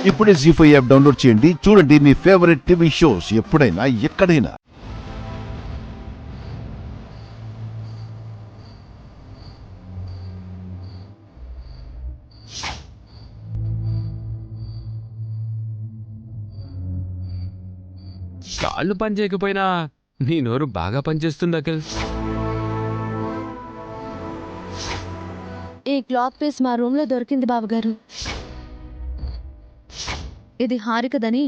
ఇప్పుడే జీ5 app download చేయండి. చూడండి మీ ఫేవరెట్ టీవీ షోస్ ఎప్పుడైనా ఎక్కడైనా. కాళ్ళు పని చేయకపోయినా నీ నోరు బాగా పనిచేస్తుంది అఖిల్. ఈ క్లాత్ పీస్ మా రూమ్లో దొరికింది బావగారు. ఇది హారికదని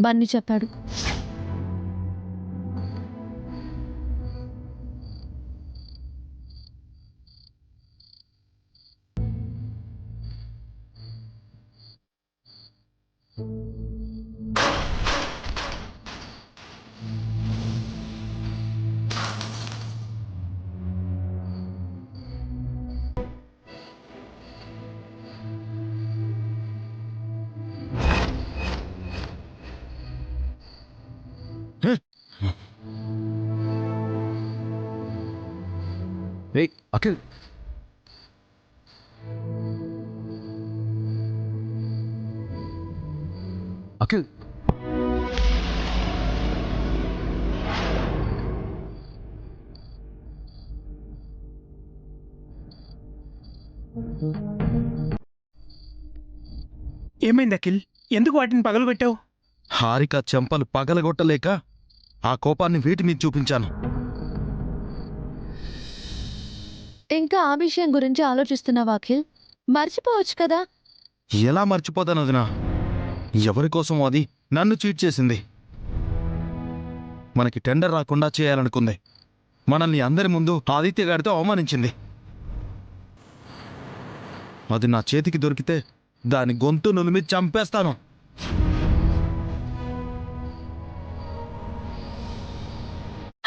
బన్నీ చెప్పాడు. ఏయ్ అఖిల్, అఖిల్, ఏమైంది అఖిల్? ఎందుకు వాటిని పగలగొట్టావు? హారిక చెంపలు పగలగొట్టలేక ఆ కోపాన్ని వీటి మీద చూపించాను. ఇంకా ఆ విషయం గురించి ఆలోచిస్తున్నావా అఖిల్? మర్చిపోవచ్చు కదా. ఎలా మర్చిపోతాను వదినా? ఎవరి కోసం అది నన్ను చీట్ చేసింది. మనకి టెండర్ రాకుండా చేయాలనుకుంది. మనల్ని అందరి ముందు ఆదిత్య గారితో అవమానించింది. అది నా చేతికి దొరికితే దాని గొంతు నులిమి చంపేస్తాను.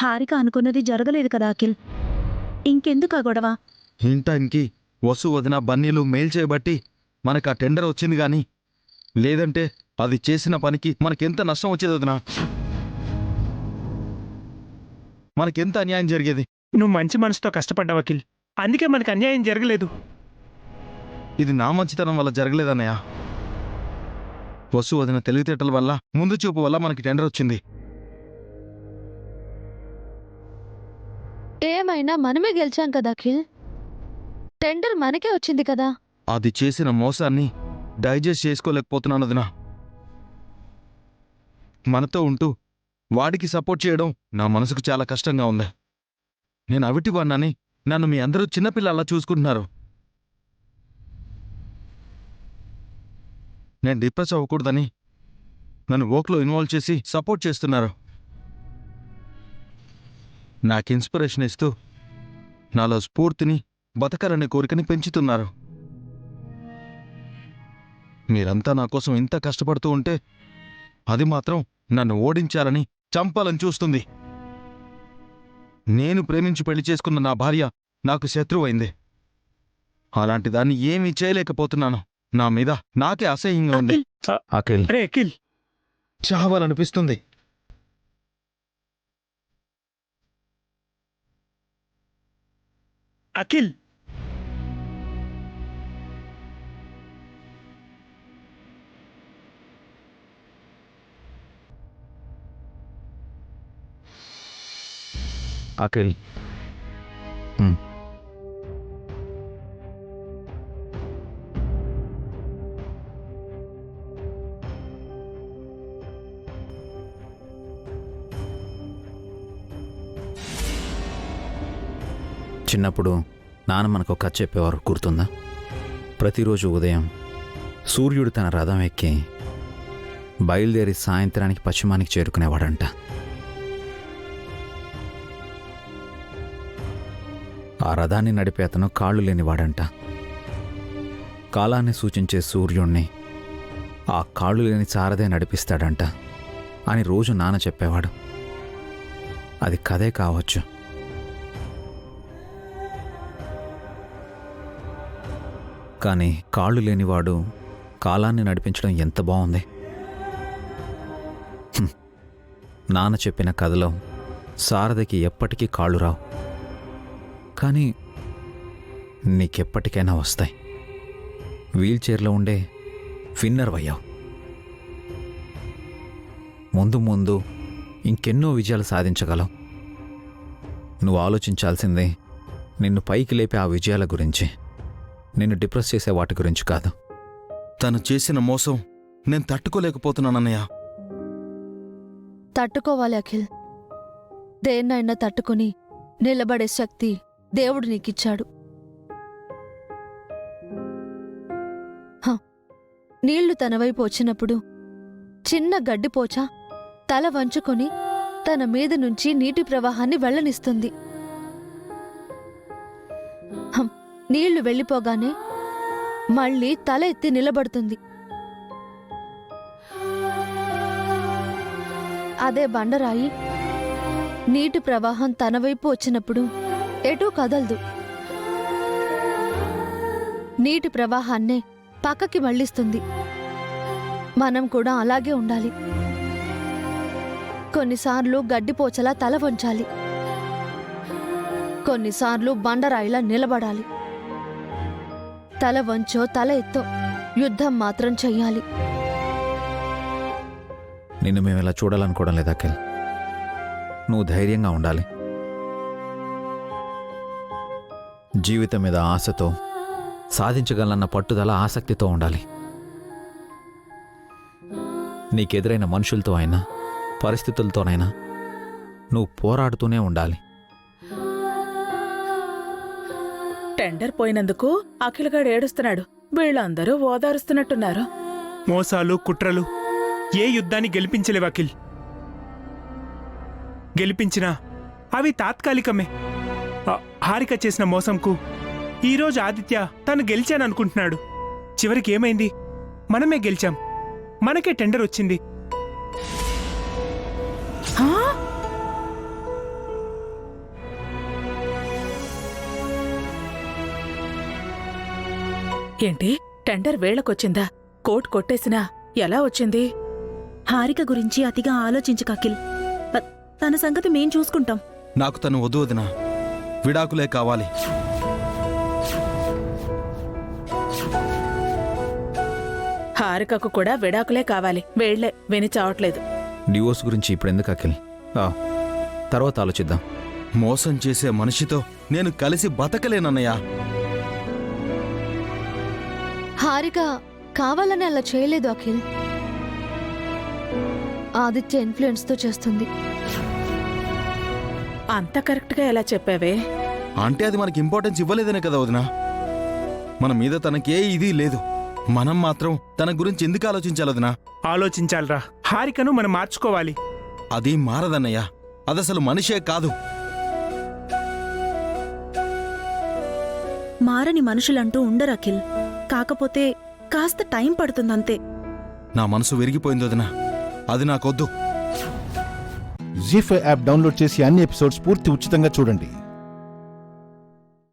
హారిక అనుకున్నది జరగలేదు కదా అఖిల్. ఇంకెందుకు ఆ గొడవ? ఇన్ టైంకి వసు వదిన బన్నీలు మెయిల్ చేయబట్టి మనకు ఆ టెండర్ వచ్చింది గాని లేదంటే అది చేసిన పనికి మనకెంత నష్టం వచ్చేది వదినా? మనకెంత అన్యాయం జరిగేది? నువ్వు మంచి మనసుతో కష్టపడ్డావు అఖిల్, అందుకే మనకు అన్యాయం జరగలేదు. ఇది నా మంచితనం వల్ల జరగలేదన్నయ్య. వసు వదిన తెలివితేటల వల్ల, ముందు చూపు వల్ల మనకి టెండర్ వచ్చింది. ఏమైనా మనమే గెలిచాం కదా అఖిల్. టెండర్ మనకే వచ్చింది కదా. అది చేసిన మోసాన్ని డైజెస్ట్ చేసుకోలేకపోతున్నాను వదినా. మనతో ఉంటూ వాడికి సపోర్ట్ చేయడం నా మనసుకు చాలా కష్టంగా ఉంది. నేను అవిటివాణ్ణని నన్ను మీ అందరూ చిన్నపిల్లలా చూసుకుంటున్నారు. నేను డిప్రెస్ అవ్వకూడదని నన్ను వర్క్లో ఇన్వాల్వ్ చేసి సపోర్ట్ చేస్తున్నారు. నాకు ఇన్స్పిరేషన్ ఇస్తూ నాలో స్ఫూర్తిని, బతకాలనే కోరికని పెంచుతున్నారు. మీరంతా నా కోసం ఇంత కష్టపడుతూ ఉంటే అది మాత్రం నన్ను ఓడించాలని, చంపాలని చూస్తుంది. నేను ప్రేమించి పెళ్లి చేసుకున్న నా భార్య నాకు శత్రువైంది. అలాంటి దాన్ని ఏమీ చేయలేకపోతున్నాను. నా మీద నాకే అసహ్యంగా ఉంది. అఖిల్, అరే అఖిల్, చావాలనిపిస్తుంది. అఖిల్, అఖిల్, చిన్నప్పుడు నాన్న మనకు కథ చెప్పేవారు, గుర్తుందా? ప్రతిరోజు ఉదయం సూర్యుడు తన రథం ఎక్కి బయలుదేరి సాయంత్రానికి పశ్చిమానికి చేరుకునేవాడంట. ఆ రథాన్ని నడిపే అతను కాళ్ళు లేనివాడంట. కాలాన్ని సూచించే సూర్యుణ్ణి ఆ కాళ్ళు లేని సారథే నడిపిస్తాడంట అని రోజు నాన్న చెప్పేవాడు. అది కథే కావచ్చు. కానీ కాళ్ళు లేనివాడు కాలాన్ని నడిపించడం ఎంత బాగుంది. నాన్న చెప్పిన కథలో సారథికి ఎప్పటికీ కాళ్ళు రావు, కానీ నీకెప్పటికైనా వస్తాయి. వీల్చైర్లో ఉండే విన్నర్ అయ్యావు. ముందు ముందు ఇంకెన్నో విజయాలు సాధించగలవు. నువ్వు ఆలోచించాల్సింది నిన్ను పైకి లేపే ఆ విజయాల గురించి, నిన్ను డిప్రెస్ చేసే వాటి గురించి కాదు. తను చేసిన మోసం నేను తట్టుకోలేకపోతున్నానన్నయ్య. తట్టుకోవాలి అఖిల్. దేన్నైనా తట్టుకుని నిలబడే శక్తి దేవుడు నీకిచ్చాడు. నీళ్లు తన వైపు వచ్చినప్పుడు చిన్న గడ్డిపోచ తల వంచుకొని తన మీద నుంచి నీటి ప్రవాహాన్ని వెళ్లనిస్తుంది. నీళ్లు వెళ్ళిపోగానే మళ్ళీ తల ఎత్తి నిలబడుతుంది. అదే బండరాయి నీటి ప్రవాహం తన వైపు వచ్చినప్పుడు ఎటూ కదలదు. నీటి ప్రవాహాన్నే పక్కకి మళ్లిస్తుంది. మనం కూడా అలాగే ఉండాలి. కొన్నిసార్లు గడ్డిపోచలా తల వంచాలి, కొన్నిసార్లు బండరాయిలా నిలబడాలి. తల వంచో తల ఎత్తో యుద్ధం మాత్రం చెయ్యాలి. నిన్ను మేము ఇలా చూడాలనుకోవడం లేదు అఖిల్. నువ్వు ధైర్యంగా ఉండాలి. జీవితం మీద ఆశతో, సాధించగలన్న పట్టుదల, ఆసక్తితో ఉండాలి. నీకెదురైన మనుషులతో అయినా పరిస్థితులతోనైనా నువ్వు పోరాడుతూనే ఉండాలి. టెండర్ పోయినందుకు అఖిల్గాడు ఏడుస్తున్నాడు. వీళ్ళందరూ ఓదారుస్తున్నట్టున్నారు. మోసాలు కుట్రలు ఏ యుద్ధాన్ని గెలిపించలేవు అఖిల్. గెలిపించినా అవి తాత్కాలికమే. హారిక చేసిన మోసంకు ఈరోజు ఆదిత్య తను గెలిచాననుకుంటున్నాడు. చివరికి ఏమైంది? మనమే గెలిచాం. మనకే టెండర్ వచ్చింది. హా? ఏంటి, టెండర్ వేళకొచ్చిందా? కోట్ కొట్టేసినా ఎలా వచ్చింది? హారిక గురించి అతిగా ఆలోచించకు అఖిల్. తన సంగతి మేం చూసుకుంటాం. నాకు తను వద్దు వదినా, విడాకులే కావాలి. హారికకు కూడా విడాకులే కావాలి. వేళ్లే విని చావట్లేదు. డివోర్స్ గురించి ఇప్పుడు ఎందుకు అఖిల్? తర్వాత ఆలోచిద్దాం. మోసం చేసే మనిషితో నేను కలిసి బతకలేనన్నయ్య. హారిక కావాలని అలా చేయలేదు అఖిల్. ఆదిత్య ఇన్ఫ్లుయెన్స్తో చేస్తుంది. అంత కరెక్ట్గా ఎలా చెప్పావే? అంటే అది మనకి ఇంపార్టెన్స్ ఇవ్వలేదనే కదా వదినా. మన మీద తనకే ఇది లేదు. మనం మాత్రం తన గురించి ఎందుకు ఆలోచించాలి వదినా? ఆలోచించాలరా. హారికను మనం మార్చుకోవాలి. అది మారదన్నయ్య. అదసలు మనిషే కాదు. మారని మనుషులంటూ ఉండరు అఖిల్. కాకపోతే కాస్త టైం పడుతుందంతే. నా మనసు విరిగిపోయింది వదినా, అది నాకొద్దు. జీ5 యాప్ డౌన్లోడ్ చేసి అన్ని ఎపిసోడ్స్ పూర్తి ఉచితంగా చూడండి.